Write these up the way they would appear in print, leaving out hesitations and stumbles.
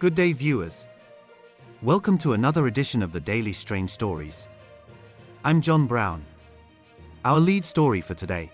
Good day, viewers. Welcome to another edition of the Daily Strange Stories. I'm John Brown. Our lead story for today.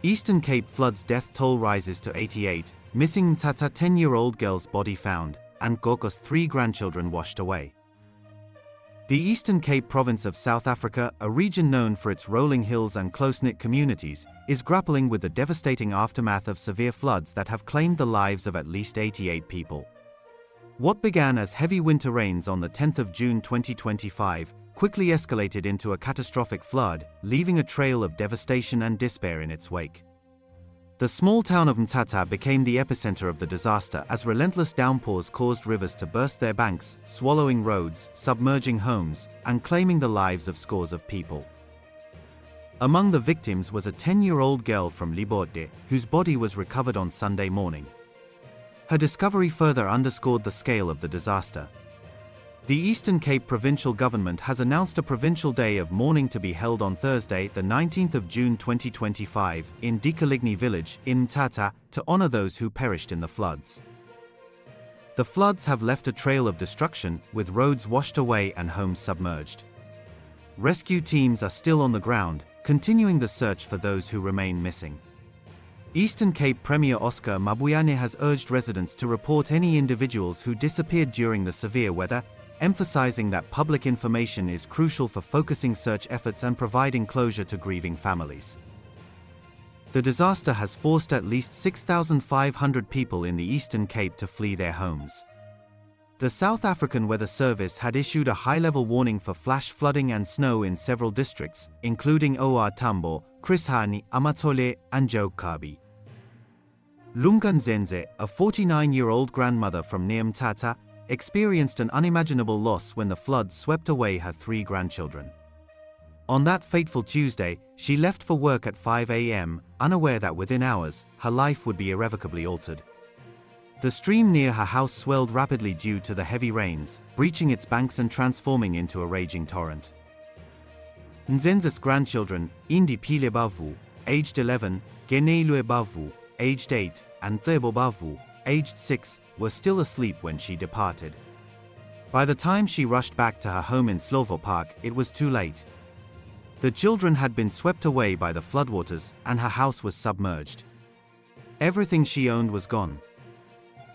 Eastern Cape floods, death toll rises to 88, missing Mthatha 10-year-old girl's body found, and Gogo's 3 grandchildren washed away. The Eastern Cape province of South Africa, a region known for its rolling hills and close-knit communities, is grappling with the devastating aftermath of severe floods that have claimed the lives of at least 88 people. What began as heavy winter rains on the 10th of June 2025 quickly escalated into a catastrophic flood, leaving a trail of devastation and despair in its wake. The small town of Mthatha became the epicenter of the disaster as relentless downpours caused rivers to burst their banks, swallowing roads, submerging homes, and claiming the lives of scores of people. Among the victims was a 10-year-old girl from Libode, whose body was recovered on Sunday morning. Her discovery further underscored the scale of the disaster. The Eastern Cape provincial government has announced a provincial day of mourning to be held on Thursday, the 19th of June 2025, in Keneilwe village, in Mthatha, to honor those who perished in the floods. The floods have left a trail of destruction, with roads washed away and homes submerged. Rescue teams are still on the ground, continuing the search for those who remain missing. Eastern Cape Premier Oscar Mabuyane has urged residents to report any individuals who disappeared during the severe weather, emphasizing that public information is crucial for focusing search efforts and providing closure to grieving families. The disaster has forced at least 6,500 people in the Eastern Cape to flee their homes. The South African Weather Service had issued a high-level warning for flash flooding and snow in several districts, including OR Tambo, Chris Hani, Amatole, and Joe Kabi. Lumka Ndzendze, a 49-year-old grandmother from near Mthatha, experienced an unimaginable loss when the floods swept away her 3 grandchildren. On that fateful Tuesday, she left for work at 5 a.m., unaware that within hours, her life would be irrevocably altered. The stream near her house swelled rapidly due to the heavy rains, breaching its banks and transforming into a raging torrent. Ndzenze's grandchildren, Indiphile Bavu, aged 11, Keneilwe Bavu, aged 8, and Cebo Bavu, aged 6, were still asleep when she departed. By the time she rushed back to her home in Slovo Park, it was too late. The children had been swept away by the floodwaters, and her house was submerged. Everything she owned was gone.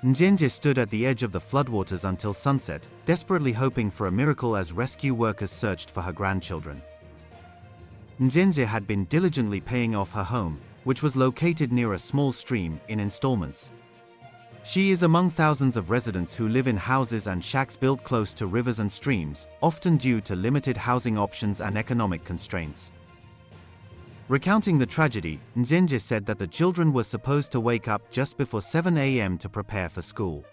Ndzendze stood at the edge of the floodwaters until sunset, desperately hoping for a miracle as rescue workers searched for her grandchildren. Ndzendze had been diligently paying off her home, which was located near a small stream, in installments. She is among thousands of residents who live in houses and shacks built close to rivers and streams, often due to limited housing options and economic constraints. Recounting the tragedy, Ndzendze said that the children were supposed to wake up just before 7 a.m. to prepare for school.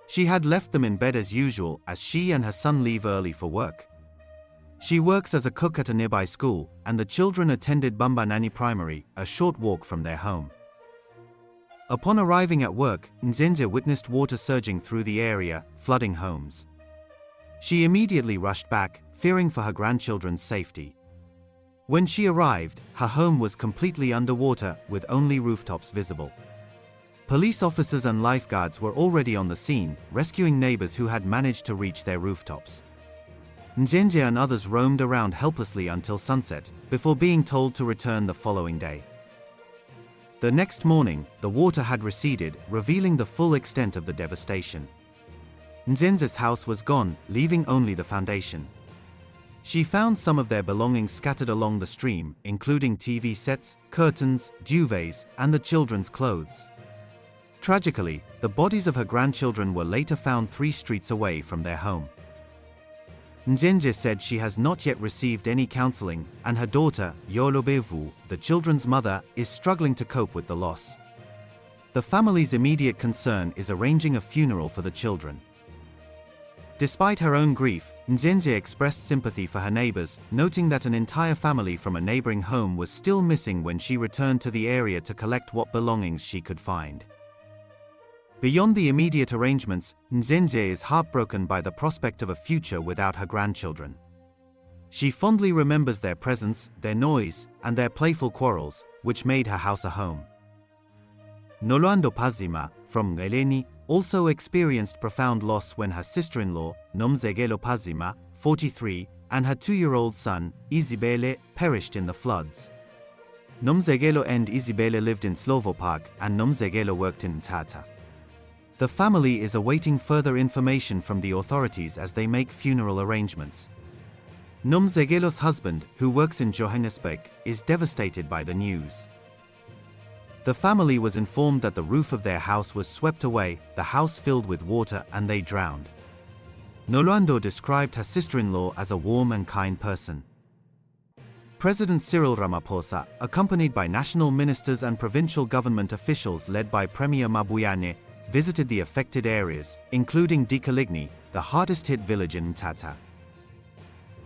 She had left them in bed as usual, as she and her son leave early for work. She works as a cook at a nearby school, and the children attended Bambanani Primary, a short walk from their home. Upon arriving at work, Ndzendze witnessed water surging through the area, flooding homes. She immediately rushed back, fearing for her grandchildren's safety. When she arrived, her home was completely underwater, with only rooftops visible. Police officers and lifeguards were already on the scene, rescuing neighbors who had managed to reach their rooftops. Ndzendze and others roamed around helplessly until sunset, before being told to return the following day. The next morning, the water had receded, revealing the full extent of the devastation. Ndzenze's house was gone, leaving only the foundation. She found some of their belongings scattered along the stream, including TV sets, curtains, duvets, and the children's clothes. Tragically, the bodies of her grandchildren were later found 3 streets away from their home. Ndzendze said she has not yet received any counseling, and her daughter, Keneilwe Bavu, the children's mother, is struggling to cope with the loss. The family's immediate concern is arranging a funeral for the children. Despite her own grief, Ndzendze expressed sympathy for her neighbors, noting that an entire family from a neighboring home was still missing when she returned to the area to collect what belongings she could find. Beyond the immediate arrangements, Ndzendze is heartbroken by the prospect of a future without her grandchildren. She fondly remembers their presence, their noise, and their playful quarrels, which made her house a home. Nolwando Pazima, from Ngeleni, also experienced profound loss when her sister-in-law, Ndzendze Bavu, 43, and her 2-year-old son, Indiphile, perished in the floods. Ndzendze and Indiphile lived in Cebo Bavu, and Ndzendze worked in Mthatha. The family is awaiting further information from the authorities as they make funeral arrangements. Ndzendze's husband, who works in Johannesburg, is devastated by the news. The family was informed that the roof of their house was swept away, the house filled with water, and they drowned. Nolando described her sister-in-law as a warm and kind person. President Cyril Ramaphosa, accompanied by national ministers and provincial government officials led by Premier Mabuyane, visited the affected areas, including Keneilwe, the hardest-hit village in Mthatha.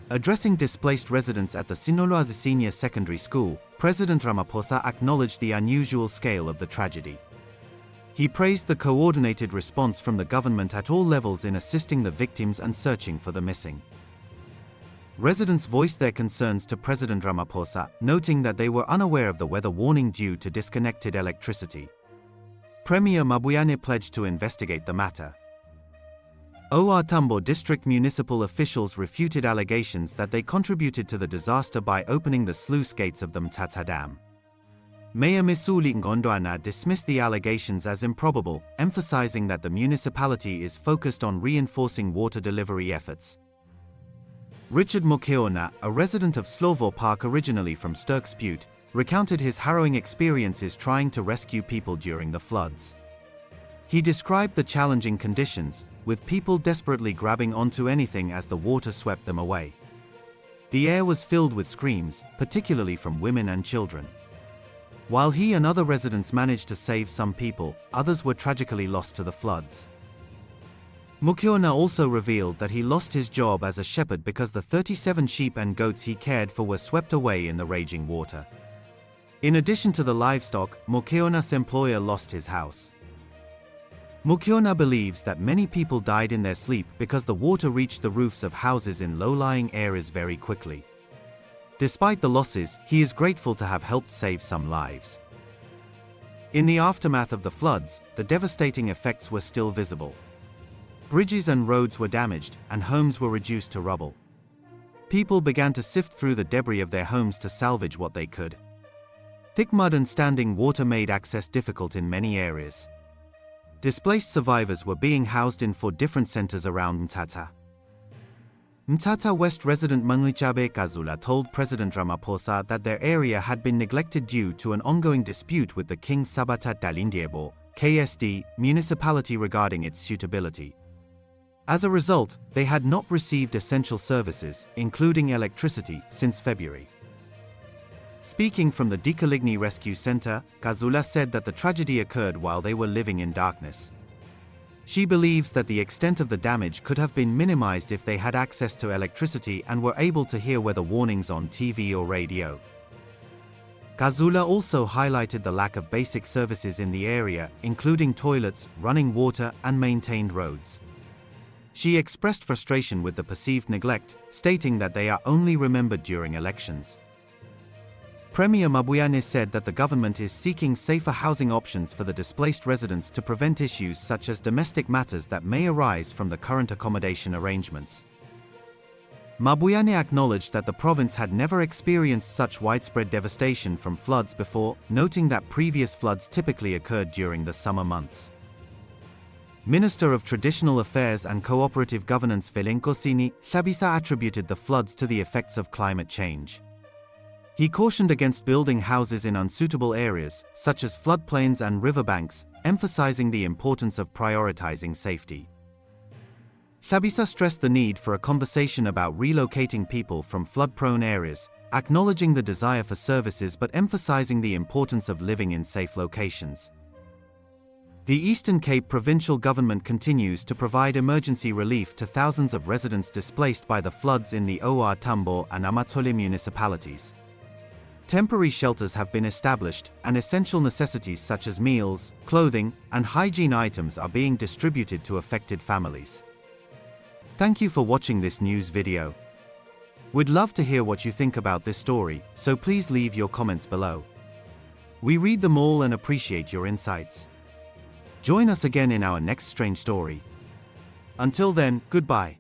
Addressing displaced residents at the Keneilwe Senior Secondary School, President Ramaphosa acknowledged the unusual scale of the tragedy. He praised the coordinated response from the government at all levels in assisting the victims and searching for the missing. Residents voiced their concerns to President Ramaphosa, noting that they were unaware of the weather warning due to disconnected electricity. Premier Mabuyane pledged to investigate the matter. OR Tambo district municipal officials refuted allegations that they contributed to the disaster by opening the sluice gates of the Mthatha Dam. Mayor Misuli Ngondwana dismissed the allegations as improbable, emphasizing that the municipality is focused on reinforcing water delivery efforts. Richard Mokeona, a resident of Cebo Bavu originally from Sturksput, recounted his harrowing experiences trying to rescue people during the floods. He described the challenging conditions, with people desperately grabbing onto anything as the water swept them away. The air was filled with screams, particularly from women and children. While he and other residents managed to save some people, others were tragically lost to the floods. Mokeona also revealed that he lost his job as a shepherd because the 37 sheep and goats he cared for were swept away in the raging water. In addition to the livestock, Mokeona's employer lost his house. Mokeona believes that many people died in their sleep because the water reached the roofs of houses in low-lying areas very quickly. Despite the losses, he is grateful to have helped save some lives. In the aftermath of the floods, the devastating effects were still visible. Bridges and roads were damaged, and homes were reduced to rubble. People began to sift through the debris of their homes to salvage what they could. Thick mud and standing water made access difficult in many areas. Displaced survivors were being housed in 4 different centers around Mthatha. Mthatha West resident Keneilwe Bavu told President Ramaphosa that their area had been neglected due to an ongoing dispute with the King Sabatat Dalindyebo, KSD, municipality regarding its suitability. As a result, they had not received essential services, including electricity, since February. Speaking from the Keneilwe Rescue Center, Bavu said that the tragedy occurred while they were living in darkness. She believes that the extent of the damage could have been minimized if they had access to electricity and were able to hear weather warnings on TV or radio. Bavu also highlighted the lack of basic services in the area, including toilets, running water, and maintained roads. She expressed frustration with the perceived neglect, stating that they are only remembered during elections. Premier Mabuyane said that the government is seeking safer housing options for the displaced residents to prevent issues such as domestic matters that may arise from the current accommodation arrangements. Mabuyane acknowledged that the province had never experienced such widespread devastation from floods before, noting that previous floods typically occurred during the summer months. Minister of Traditional Affairs and Cooperative Governance Velenkosini Hlabisa attributed the floods to the effects of climate change. He cautioned against building houses in unsuitable areas, such as floodplains and riverbanks, emphasizing the importance of prioritizing safety. Hlabisa stressed the need for a conversation about relocating people from flood-prone areas, acknowledging the desire for services but emphasizing the importance of living in safe locations. The Eastern Cape provincial government continues to provide emergency relief to thousands of residents displaced by the floods in the OR Tambo and Amathole municipalities. Temporary shelters have been established, and essential necessities such as meals, clothing, and hygiene items are being distributed to affected families. Thank you for watching this news video. We'd love to hear what you think about this story, so please leave your comments below. We read them all and appreciate your insights. Join us again in our next strange story. Until then, goodbye.